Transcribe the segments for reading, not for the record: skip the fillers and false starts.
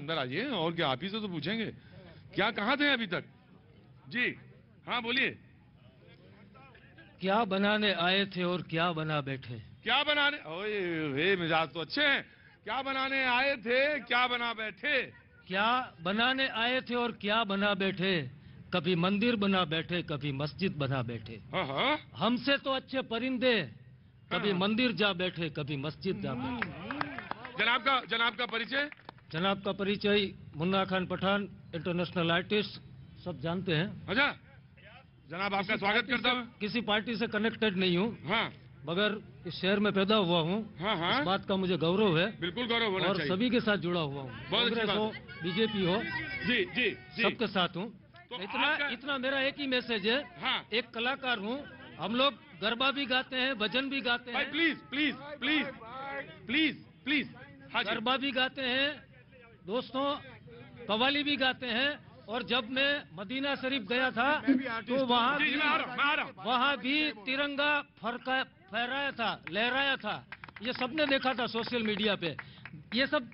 अंदर आइए। और क्या, आप ही से तो पूछेंगे क्या कहाँ थे अभी तक। जी हाँ बोलिए। क्या बनाने आए थे और क्या बना बैठे। क्या बनाने, ओए मिजाज तो अच्छे हैं। क्या बनाने आए थे, क्या बना बैठे। क्या बनाने आए थे और क्या बना बैठे। कभी मंदिर बना बैठे, कभी मस्जिद बना बैठे। हाँ हमसे तो अच्छे परिंदे कभी हाँ। मंदिर जा बैठे, कभी मस्जिद जा बैठे। जनाब का परिचय। जनाब का परिचय मुन्ना खान पठान, इंटरनेशनल आर्टिस्ट, सब जानते हैं। अच्छा, जनाब आपका स्वागत करता हूँ। किसी पार्टी से कनेक्टेड नहीं हूँ, हाँ मगर इस शहर में पैदा हुआ हूँ। हाँ हाँ, इस बात का मुझे गौरव है। बिल्कुल गौरव होना और चाहिए। सभी के साथ जुड़ा हुआ हूँ, बहुत अच्छी कांग्रेस बात हो, बीजेपी हो, जी जी जी, सबके साथ हूँ। तो इतना मेरा एक ही मैसेज है। हाँ, एक कलाकार हूँ, हम लोग गरबा भी गाते हैं, भजन भी गाते भाई हैं। Please please please please please. हाँ जी, गरबा भी गाते हैं दोस्तों, कव्वाली भी गाते हैं। और जब मैं मदीना शरीफ गया था तो वहाँ भी तिरंगा फहराया था, लहराया था। ये सबने देखा था सोशल मीडिया पे। ये सब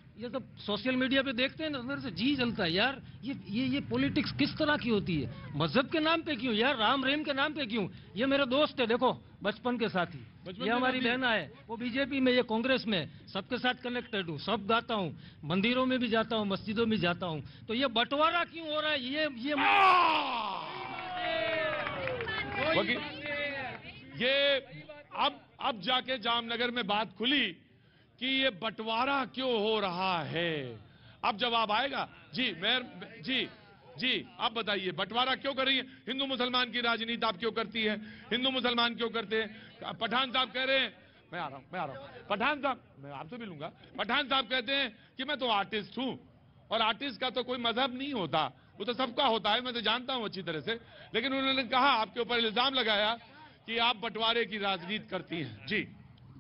सोशल मीडिया पे देखते हैं ना, अंदर से जी जलता है यार। ये पॉलिटिक्स किस तरह की होती है। मजहब के नाम पे क्यों यार, राम रहीम के नाम पे क्यों। ये मेरे दोस्त है, देखो बचपन के साथी, ये हमारी बहना है, वो बीजेपी में, ये कांग्रेस में, सबके साथ कनेक्टेड हूँ, सब गाता हूँ, मंदिरों में भी जाता हूँ, मस्जिदों में जाता हूँ। तो ये बंटवारा क्यों हो रहा है, ये अब जाके जामनगर में बात खुली कि ये बंटवारा क्यों हो रहा है। अब जवाब आएगा। जी मेयर जी आप बताइए, बंटवारा क्यों कर रही है। हिंदू मुसलमान की राजनीति आप क्यों करती है, हिंदू मुसलमान क्यों करते हैं। पठान साहब कह रहे हैं, मैं आ रहा हूं पठान साहब, मैं आपसे भी लूंगा। पठान साहब कहते हैं कि मैं तो आर्टिस्ट हूं, और आर्टिस्ट का तो कोई मजहब नहीं होता, वो तो सबका होता है, मैं तो जानता हूं अच्छी तरह से। लेकिन उन्होंने कहा, आपके ऊपर इल्जाम लगाया कि आप बंटवारे की राजनीति करती हैं। जी,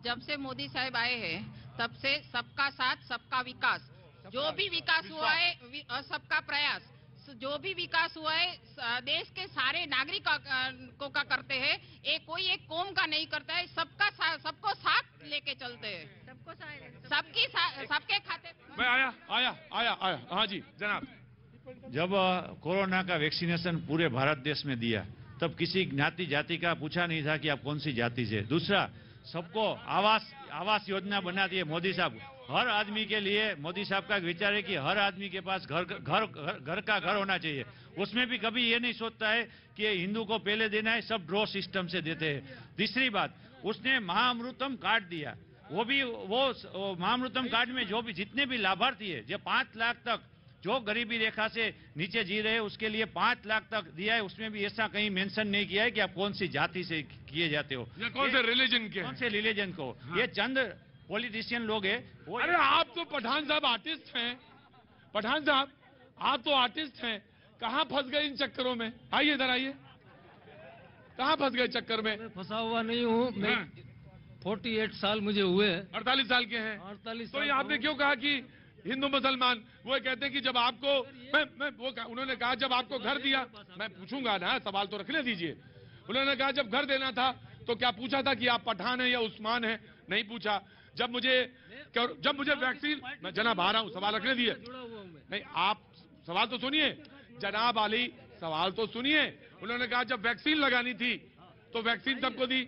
जब से मोदी साहब आए हैं तब से सबका साथ सबका विकास, जो भी विकास हुआ है, सबका प्रयास, जो भी विकास हुआ है देश के सारे नागरिकों का करते हैं। कोई एक कौम का नहीं करता है, सबको साथ लेके चलते हैं, सबके खाते। मैं आया। हाँ जी जनाब। जब कोरोना का वैक्सीनेशन पूरे भारत देश में दिया, तब किसी ज्ञाति जाति का पूछा नहीं था कि आप कौन सी जाति से। दूसरा, सबको आवास योजना बना दी है मोदी साहब। हर आदमी के लिए मोदी साहब का विचार है कि हर आदमी के पास घर का घर होना चाहिए। उसमें भी कभी ये नहीं सोचता है कि हिंदू को पहले देना है, सब ड्रॉ सिस्टम से देते हैं। तीसरी बात, उसने महाअमृतम कार्ड दिया, वो महाअमृतम कार्ड में जो भी जितने भी लाभार्थी है, जो 5 लाख तक जो गरीबी रेखा से नीचे जी रहे हैं, उसके लिए 5 लाख तक दिया है। उसमें भी ऐसा कहीं मेंशन नहीं किया है कि आप कौन सी जाति से किए जाते हो या कौन से रिलीजन को। हाँ। ये चंद पॉलिटिशियन लोग हैं। अरे आप तो पठान साहब आर्टिस्ट हैं, पठान साहब आप तो आर्टिस्ट हैं, कहाँ फंस गए इन चक्करों में। आइए इधर आइए, कहाँ फंस गए चक्कर में। मैं फंसा हुआ नहीं हूँ, मैं 48 साल मुझे हुए। 48 साल के हैं। 48 तो आपने क्यों कहा कि हिंदू मुसलमान, वो कहते हैं कि जब आपको उन्होंने कहा जब आपको घर दिया, मैं पूछूंगा ना, सवाल तो रखने दीजिए। उन्होंने कहा जब घर देना था तो क्या पूछा था कि आप पठान हैं या उस्मान हैं, नहीं पूछा। जब मुझे वैक्सीन, मैं जनाब आ रहा हूं, सवाल रखने दिए। नहीं आप सवाल तो सुनिए जनाब आली, सवाल तो सुनिए। उन्होंने कहा जब वैक्सीन लगानी थी तो वैक्सीन सबको दी,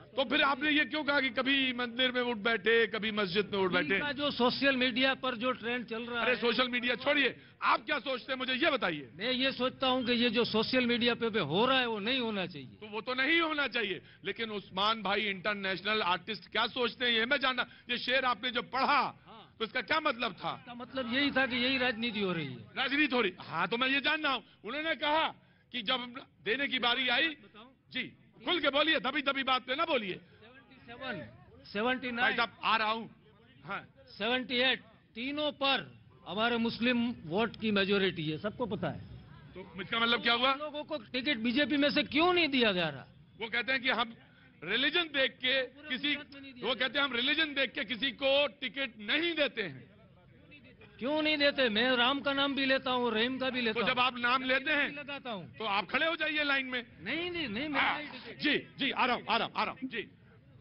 तो फिर आपने ये क्यों कहा कि कभी मंदिर में उठ बैठे, कभी मस्जिद में उठ बैठे। जो सोशल मीडिया पर जो ट्रेंड चल रहा है। अरे सोशल मीडिया छोड़िए, आप क्या सोचते हैं मुझे ये बताइए। मैं ये सोचता हूँ कि ये जो सोशल मीडिया पे हो रहा है वो नहीं होना चाहिए। तो वो तो नहीं होना चाहिए, लेकिन उस्मान भाई इंटरनेशनल आर्टिस्ट क्या सोचते हैं ये मैं जानना। ये शेर आपने जो पढ़ा तो इसका क्या मतलब था। इसका मतलब यही था कि यही राजनीति हो रही है। राजनीति हो रही, हाँ तो मैं ये जानना हूँ। उन्होंने कहा कि जब देने की बारी आई, जी खुल के बोलिए, दबी बात पे ना बोलिए। 79 साहब आ रहा हूँ, हाँ 78 तीनों पर हमारे मुस्लिम वोट की मेजोरिटी है, सबको पता है। तो इसका मतलब क्या हुआ। लोगों को टिकट बीजेपी में से क्यों नहीं दिया जा रहा। वो कहते हैं कि हम रिलीजन देख के हम रिलीजन देख के किसी को टिकट नहीं देते हैं। क्यों नहीं देते। मैं राम का नाम भी लेता हूँ, रहीम का भी लेता हूँ। तो जब आप नाम लेते हैं लगाता हूँ तो आप खड़े हो जाइए लाइन में। नहीं जी आ रहा हूँ जी।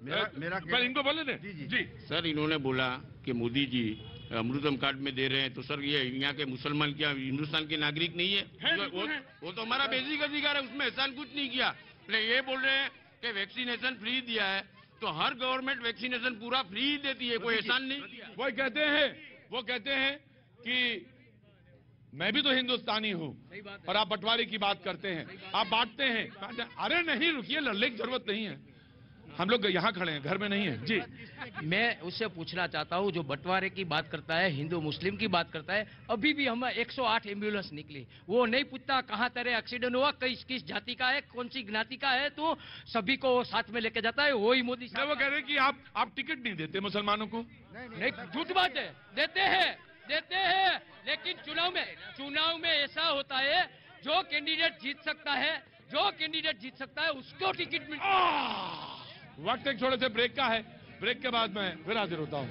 मेरा इनको बोले थे जी सर, इन्होंने बोला कि मोदी जी अमृतम कार्ड में दे रहे हैं, तो सर ये यहाँ के मुसलमान क्या हिंदुस्तान के नागरिक नहीं है? वो तो हमारा बेसिक अधिकार है, उसमें एहसान कुछ नहीं किया। ये बोल रहे हैं कि वैक्सीनेशन फ्री दिया है, तो हर गवर्नमेंट वैक्सीनेशन पूरा फ्री देती है, कोई एहसान नहीं। वो कहते हैं कि मैं भी तो हिंदुस्तानी हूँ और आप बंटवारे की बात करते हैं, आप बांटते हैं। अरे नहीं, रुकिए, लड़ने की जरूरत नहीं है, हम लोग यहाँ खड़े हैं, घर में नहीं है। जी, मैं उससे पूछना चाहता हूँ, जो बंटवारे की बात करता है, हिंदू मुस्लिम की बात करता है, अभी भी हम 108 एम्बुलेंस निकली, वो नहीं पूछता कहाँ तेरे एक्सीडेंट हुआ, किस जाति का है, कौन सी ज्ञाति का है, तो सभी को साथ में लेके जाता है। वही मोदी वो कह रहे हैं कि आप टिकट नहीं देते मुसलमानों को। नहीं, झूठ बात है, देते हैं, लेकिन चुनाव में ऐसा होता है, जो कैंडिडेट जीत सकता है उसको टिकट मिलता है। वक्त एक छोटे से ब्रेक का है, ब्रेक के बाद मैं फिर हाजिर होता हूँ।